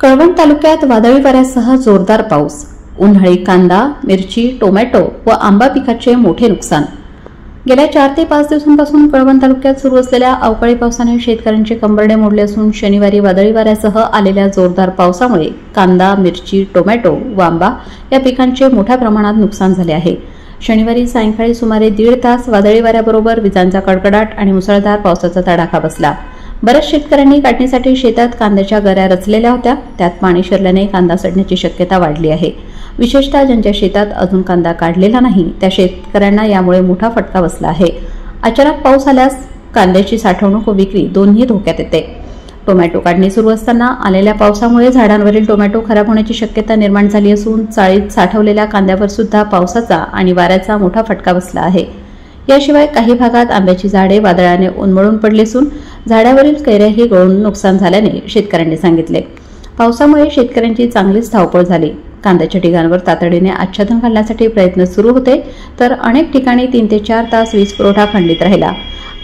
कळवण तालुक्यात वादळी वाऱ्यासह जोरदार पाऊस, उन्हाळी कांदा, मिरची, टोमॅटो व आंबा पिकाचे मोठे नुकसान। गेल्या 4 ते 5 दिवसांपासून कळवण तालुक्यात सुरू असलेल्या अवकाळी पावसाने शेतकऱ्यांचे कंबरडे मोडले असून शनिवारी वादळी वाऱ्यासह आलेल्या जोरदार पावसामुळे कांदा, मिरची, टोमॅटो व आंबा या पिकांचे मोठ्या प्रमाणात नुकसान झाले आहे। शनिवारी सायंकाळी सुमारे 1.5 तास वादळी वाऱ्याबरोबर विजांचा कडकडाट आणि मुसळधार पावसाचा तडाखा बसला। बऱ्याच शेतकऱ्यांनी काढणीसाठी शेतात कांद्याच्या गऱ्या रचलेल्या होत्या, त्यात पाणी शिरल्याने कांदा सडण्याची शक्यता वाढली आहे। विशेषतः ज्यांच्या शेतात अजून कांदा काढलेला नाही त्या शेतकऱ्यांना यामुळे मोठा फटका बसला आहे। अचानक पाऊस आल्यास कांद्याची साठवणूक व विक्री दोन्ही धोक्यात येते। टोमॅटो काढणी सुरू असताना आलेल्या पावसामुळे झाडांवरील टोमॅटो खराब होण्याची शक्यता निर्माण झाली असून चाळीत साठवलेल्या कांद्यावर सुद्धा पावसाचा आणि वाऱ्याचा मोठा फटका बसला आहे। याशिवाय काही भागात आंब्याची झाडे वादळाने उन्मळून पडली असून झाडावरील कैऱ्याही गळून नुकसान झाल्याने शेतकऱ्यांनी सांगितले। पावसामुळे शेतकऱ्यांची चांगलीच धावपळ झाली। कांद्याच्या ढिगांवर तातडीने आच्छादन घालण्यासाठी प्रयत्न सुरू होते, तर अनेक ठिकाणी 3 ते 4 तास वीज पुरवठा खंडित राहिला।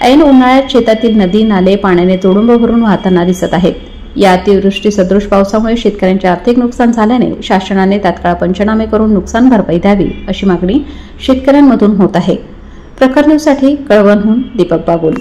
ऐन उन्हाळ्यात शेतातील नदी नाले पाण्याने तुडुंब भरून वाहताना दिसत आहेत। या अतिवृष्टी सदृश पावसामुळे शेतकऱ्यांचे आर्थिक नुकसान झाल्याने शासनाने तात्काळ पंचनामे करून नुकसान भरपाई द्यावी अशी मागणी शेतकऱ्यांमधून होत आहे। प्रखर न्यूजसाठी कळवणहून दीपक बागुल।